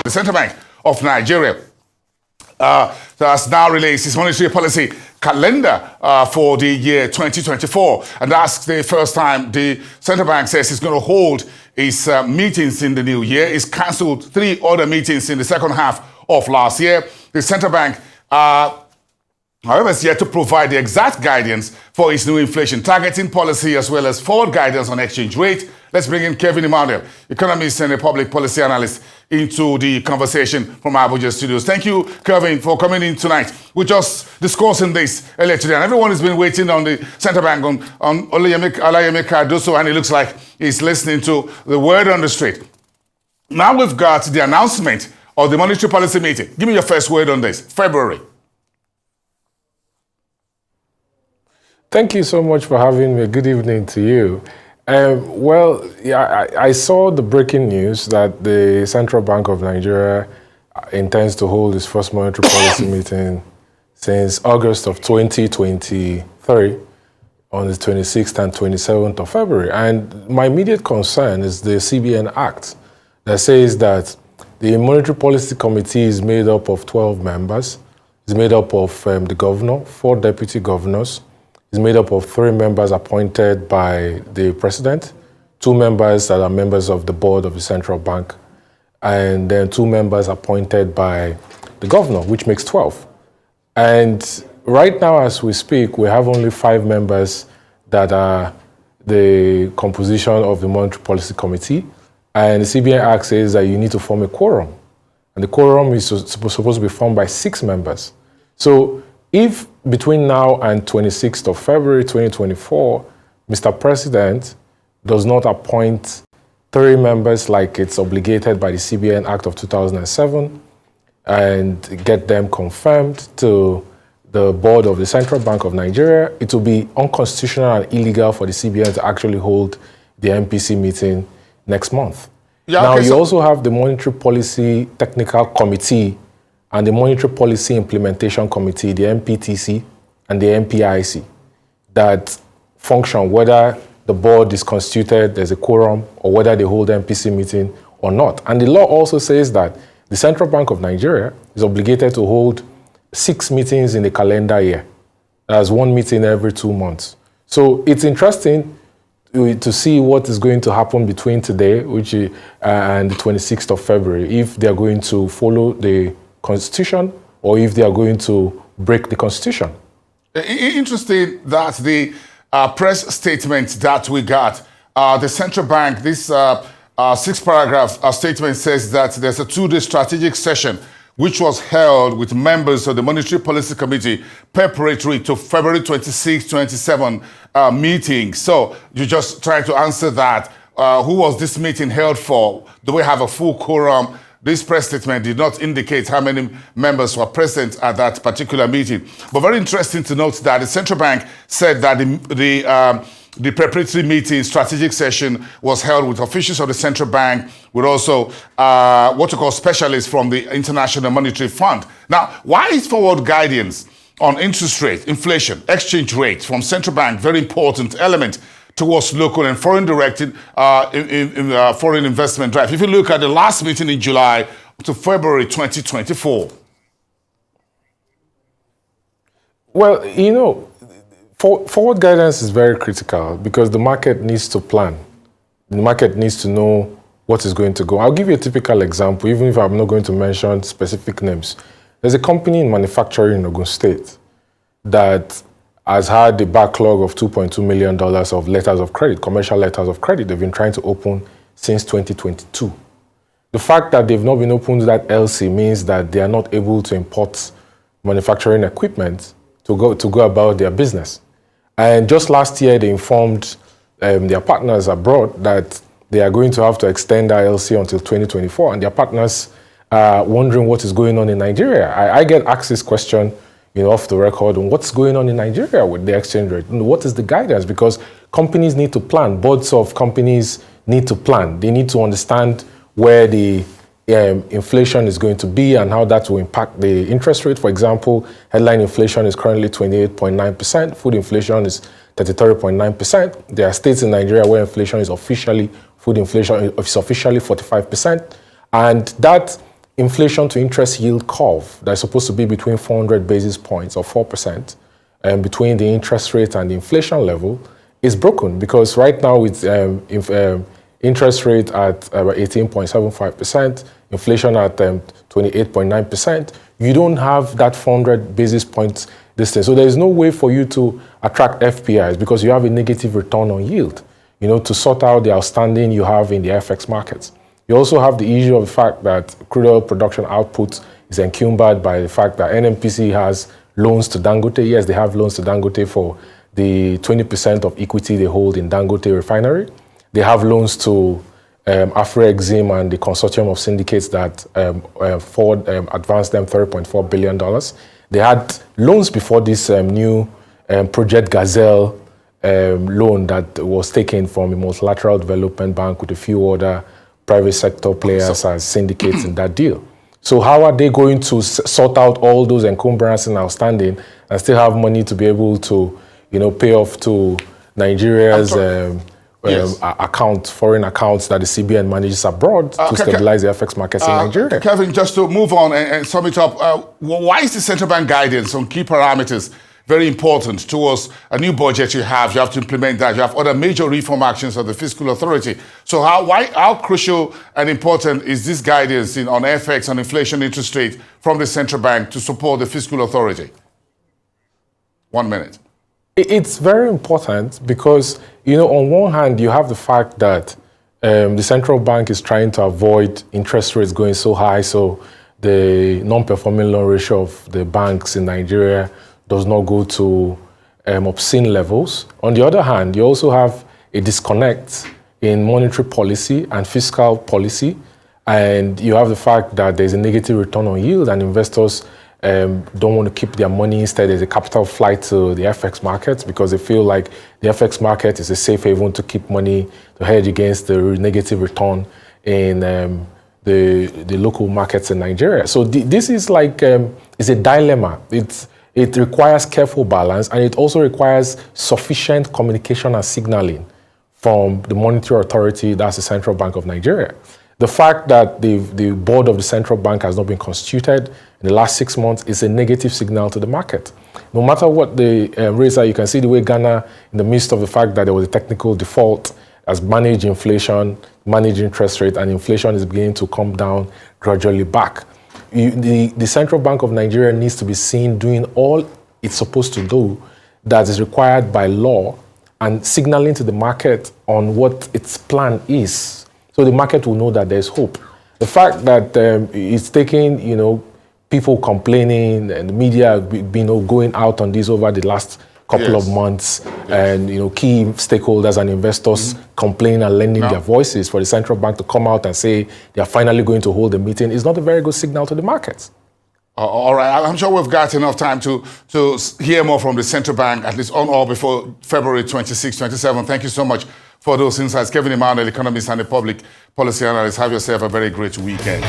the Central Bank of Nigeria has now released its monetary policy calendar for the year 2024. And that's the first time the Central Bank says it's going to hold its meetings in the new year. It's cancelled 3 other meetings in the second half of last year. The Central Bank, however, is yet to provide the exact guidance for its new inflation targeting policy as well as forward guidance on exchange rate. Let's bring in Kelvin, Emmanuel, economist and a public policy analyst, into the conversation from our Abuja studios. Thank you, Kelvin, for coming in tonight. We're just discussing this earlier today, and everyone has been waiting on the Central Bank on Olayemi Cardoso, and it looks like he's listening to the word on the street. Now we've got the announcement of the monetary policy meeting. Give me your first word on this. February. Thank you so much for having me. Good evening to you. I saw the breaking news that the Central Bank of Nigeria intends to hold its first monetary policy meeting since August of 2023 on the 26th and 27th of February. And my immediate concern is the CBN Act that says that the Monetary Policy Committee is made up of 12 members. It's made up of the governor, 4 deputy governors. It's made up of 3 members appointed by the president, 2 members that are members of the board of the central bank, and then 2 members appointed by the governor, which makes 12. And right now, as we speak, we have only 5 members that are the composition of the Monetary Policy Committee. And the CBN Act says that you need to form a quorum. And the quorum is supposed to be formed by 6 members. So if between now and 26th of February 2024, Mr. President does not appoint 3 members like it's obligated by the CBN Act of 2007 and get them confirmed to the board of the Central Bank of Nigeria, it will be unconstitutional and illegal for the CBN to actually hold the MPC meeting next month. You also have the Monetary Policy Technical Committee and the Monetary Policy Implementation Committee, the MPTC, and the MPIC, that function whether the board is constituted, there's a quorum, or whether they hold MPC meeting or not. And the law also says that the Central Bank of Nigeria is obligated to hold 6 meetings in a calendar year. That's 1 meeting every 2 months. So it's interesting to see what is going to happen between today and the 26th of February, if they're going to follow the Constitution or if they are going to break the Constitution. Interesting that the press statement that we got, the central bank, this 6-paragraph statement says that there's a 2-day strategic session which was held with members of the Monetary Policy Committee preparatory to February 26, 27 meeting. So you just try to answer that. Who was this meeting held for? Do we have a full quorum? This press statement did not indicate how many members were present at that particular meeting. But very interesting to note that the central bank said that the preparatory meeting, strategic session, was held with officials of the central bank, with also what you call specialists from the International Monetary Fund. Now, why is forward guidance on interest rate, inflation, exchange rate from central bank very important element towards local and foreign directed foreign investment drive? If you look at the last meeting in July to February 2024. Well, forward guidance is very critical because the market needs to plan. The market needs to know what is going to go. I'll give you a typical example, even if I'm not going to mention specific names. There's a company in manufacturing in Ogun State that has had a backlog of $2.2 million of letters of credit, commercial letters of credit they've been trying to open since 2022. The fact that they've not been opened that LC means that they are not able to import manufacturing equipment to go about their business. And just last year, they informed their partners abroad that they are going to have to extend that LC until 2024, and their partners are wondering what is going on in Nigeria. I get asked this question off the record, on what's going on in Nigeria with the exchange rate. What is the guidance? Because companies need to plan. Boards of companies need to plan. They need to understand where the inflation is going to be and how that will impact the interest rate. For example, headline inflation is currently 28.9%. Food inflation is 33.9%. There are states in Nigeria where inflation is officially, food inflation is officially 45%. And that inflation to interest yield curve that's supposed to be between 400 basis points or 4%, and between the interest rate and the inflation level is broken, because right now with interest rate at about 18.75%, inflation at 28.9%, you don't have that 400 basis points distance. So there is no way for you to attract FPIs because you have a negative return on yield, to sort out the outstanding you have in the FX markets. You also have the issue of the fact that crude oil production output is encumbered by the fact that MPC has loans to Dangote. Yes, they have loans to Dangote for the 20% of equity they hold in Dangote refinery. They have loans to Afro-Exim and the consortium of syndicates that Ford advanced them $3.4 billion. They had loans before this new Project Gazelle loan that was taken from a multilateral development bank with a few other private sector players as syndicates in that deal. So how are they going to sort out all those encumbrances and outstanding and still have money to be able to, pay off to Nigeria's foreign accounts that the CBN manages abroad to stabilize the FX markets in Nigeria? Kelvin, just to move on and sum it up, why is the central bank guidance on key parameters very important towards a new budget you have to implement that. You have other major reform actions of the fiscal authority. So how crucial and important is this guidance on FX, on inflation, interest rate from the central bank to support the fiscal authority? 1 minute. It's very important because, on one hand, you have the fact that the central bank is trying to avoid interest rates going so high, so the non-performing loan ratio of the banks in Nigeria does not go to obscene levels. On the other hand, you also have a disconnect in monetary policy and fiscal policy, and you have the fact that there's a negative return on yield and investors don't want to keep their money. Instead, there's a capital flight to the FX markets because they feel like the FX market is a safe haven to keep money to hedge against the negative return in the local markets in Nigeria. So this is like it's a dilemma. It requires careful balance, and it also requires sufficient communication and signaling from the monetary authority, that's the Central Bank of Nigeria. The fact that the board of the central bank has not been constituted in the last 6 months is a negative signal to the market. No matter what the rates are, you can see the way Ghana, in the midst of the fact that there was a technical default, has managed inflation, managed interest rate, and inflation is beginning to come down gradually back. The Central Bank of Nigeria needs to be seen doing all it's supposed to do that is required by law and signaling to the market on what its plan is, so the market will know that there's hope. The fact that it's taking, people complaining and the media, going out on this over the last couple of months, and key stakeholders and investors complaining and lending their voices for the central bank to come out and say they are finally going to hold a meeting is not a very good signal to the markets. All right, I'm sure we've got enough time to hear more from the central bank, at least on or before February 26, 27. Thank you so much for those insights. Kelvin, Emmanuel, economist and a public policy analyst. Have yourself a very great weekend.